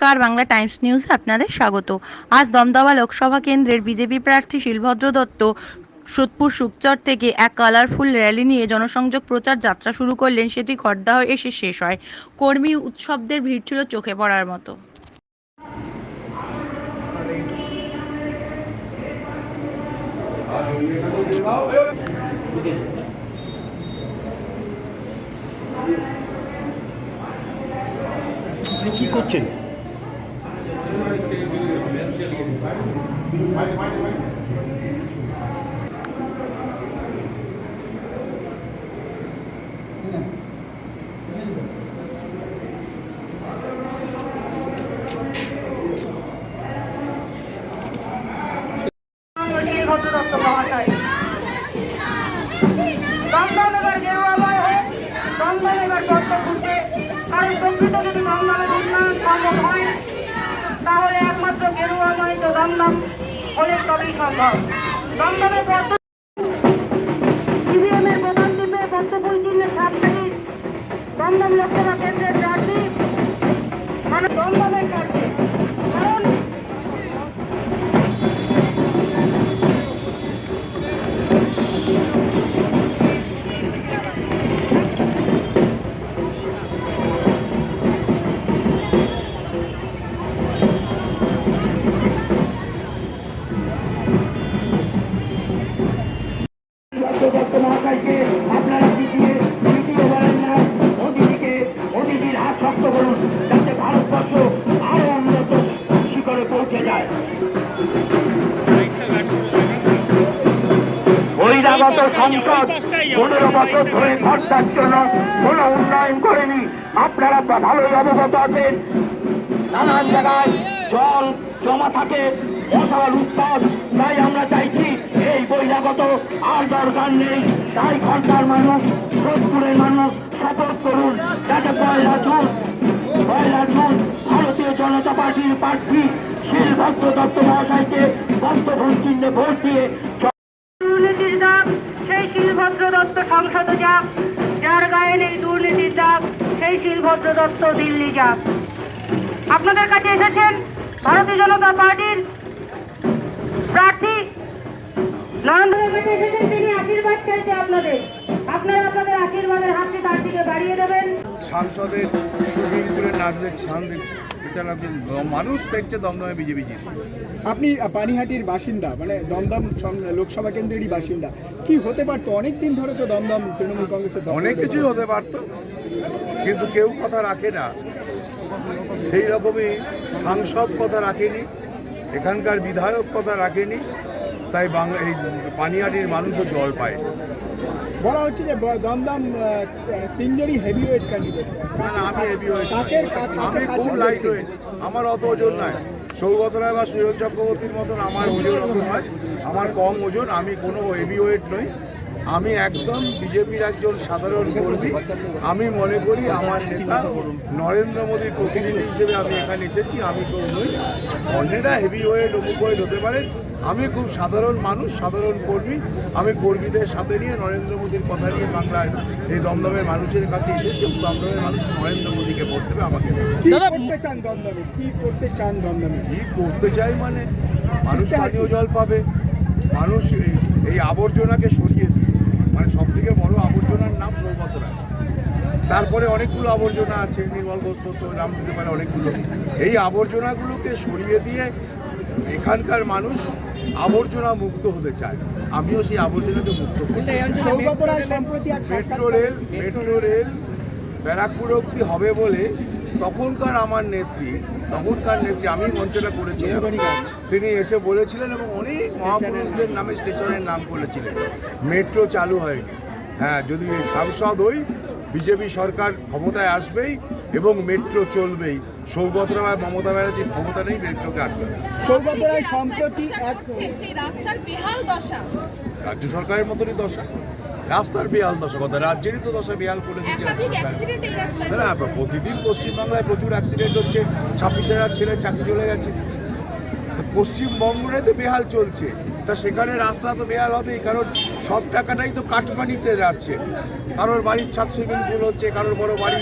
নমস্কার, বাংলা টাইমস নিউজে আপনাদের স্বাগত। আজ দমদমা লোকসভা কেন্দ্রের বিজেপি প্রার্থী শিলভদ্র দত্ত সোদপুর শুকচর থেকে এক কালারফুল র্যালি নিয়ে জনসংযোগ প্রচার যাত্রা শুরু করলেন। সেটি খড়দহ এসে শেষ হয়। কর্মী উৎসবদের ভিড় ছিল চোখে পড়ার মতো। কি করছেন? তাহলে একমাত্র গেরুয়াময় তো দমদম হলে তবেই সম্ভব। দমদমের ইভিএমের প্রধান দ্বীপে বক্তব্য চিহ্নে 7 তারিখ দমদম লোকসভা কেন্দ্রের প্রার্থী মানে দমদমের প্রার্থী। কারণ মহাশয়কে আপনারা দ্বিতীয় বলেন না, অতিথির হাত শক্ত করুন যাতে ভারতবর্ষ আরো উন্নত শিখরে পৌঁছে যায়। বহিরাগত সংসদ 15 বছর ধরে খরচার জন্য কোনো উন্নয়ন করেনি। আপনারা ভালোই অবগত আছেন, নানান জায়গায় জল জমা থাকে, মশার উৎপাদ। তাই আমরা চাইছি এই বহিরাগত আর দরকার নেই। তাই ঘন্টার মানুষ, সোদপুরের মানুষ শপথ করুন যাতে 1 জুন ভারতীয় জনতা পার্টির প্রার্থী শিলভদ্র দত্ত মহাশয়কে বদ্ধভূম চিহ্নে ভোট দিয়ে দুর্নীতির দাগ সেই শিলভদ্র দত্ত সংসদে যাক, যার গায়ে নেই দুর্নীতির দাগ সেই শিলভদ্র দত্ত দিল্লি যাক। আপনাদের কাছে এসেছেন ভারতীয় জনতা পার্টির প্রার্থী নরেন্দ্র মোদী এসেছেন, তিনি আশীর্বাদ চাইতে আপনারা আপনাদের আশীর্বাদের হাতটি তার দিকে বাড়িয়ে দেবেন। সাংসদের সুইমিং পুলে নাচ দেখছে, মানুষ দেখছে দমদমে বিজেপি জিতে। আপনি পানিহাটির বাসিন্দা, মানে দমদম লোকসভা কেন্দ্রেরই বাসিন্দা। কি হতে পারতো? অনেকদিন ধরে তো দমদম তৃণমূল কংগ্রেসের অনেক কিছুই হতে পারত, কিন্তু কেউ কথা রাখে না। সেই রকমই সাংসদ কথা রাখেনি, এখানকার বিধায়ক কথা রাখেনি, তাই এই পানিহাটির মানুষও জল পায়। বলা হচ্ছে যে দমদম তিনজনই হেভিওয়েট ক্যান্ডিডেট। না না, আমি হেভিওয়েট, আমি খুব লাইট ওয়েট, আমার অত ওজন নয়। সৌগত রায় বা সুজন চক্রবর্তীর মতন আমার ওজন অত নয়, আমার কম ওজন, আমি কোনো হেভিওয়েট নই। আমি একদম বিজেপির একজন সাধারণ কর্মী। আমি মনে করি আমার নেতা নরেন্দ্র মোদীর প্রতিনিধি হিসেবে আমি এখানে এসেছি। আমি কেউ নই, অন্যেরা হেভিওয়েট ওয়েট হতে পারে। আমি খুব সাধারণ মানুষ, সাধারণ কর্মী। আমি কর্মীদের সাথে নিয়ে নরেন্দ্র মোদীর কথা নিয়ে বাংলার এই দমদমের মানুষের কাছে এসেছি। দমদমের মানুষ নরেন্দ্র মোদীকে ভোট দেবে আমাকে। কি করতে চান দমদমে? কি করতে চান দমদমে? কি করতে চাই মানে মানুষ পানীয় জল পাবে, মানুষ এই আবর্জনাকে সরিয়ে দিবে। মানে সব থেকে বড় আবর্জনার নাম সৌগত রায়। তারপরে অনেকগুলো আবর্জনা আছে, নির্মল ঘোষ নাম দিতে পারে অনেকগুলো। এই আবর্জনাগুলোকে সরিয়ে দিয়ে এখানকার মানুষ আবর্জনা মুক্ত হতে চায়। আমিও সেই আবর্জনাকে মুক্ত করি। মেট্রো রেল ব্যারাকপুর অব্দি হবে বলে তখনকার নেত্রী আমি মঞ্চটা করেছিলাম, তিনি এসে বলেছিলেন এবং অনেক মহাপুরুষদের নামে স্টেশনের নাম বলেছিলেন। মেট্রো চালু হয়নি। হ্যাঁ, যদি সাংসদ হই, বিজেপি সরকার ক্ষমতায় আসবেই এবং মেট্রো চলবেই। সৌগত রায়, মমতা ব্যানার্জির ক্ষমতা নেই মেট্রোকে আটকাবে। সৌগত রায় সম্প্রতি সেই রাস্তার বেহাল দশা, রাজ্য সরকারের মতনই দশা, রাস্তার বেহাল দশা। কথা রাজ্যেরই তো দশা বেহাল করে দিচ্ছে। না, প্রতিদিন পশ্চিমবাংলায় প্রচুর অ্যাক্সিডেন্ট হচ্ছে, 26,000 ছেলের চাকরি চলে গেছে। পশ্চিমবঙ্গে তো বেহাল চলছে, তা সেখানে রাস্তা তো বেহাল হবেই, কারণ সব টাকাটাই তো কাটমানিতে যাচ্ছে। কারোর বাড়ির ছাদ সুইমিং পুল হচ্ছে, কারোর বড় বাড়ি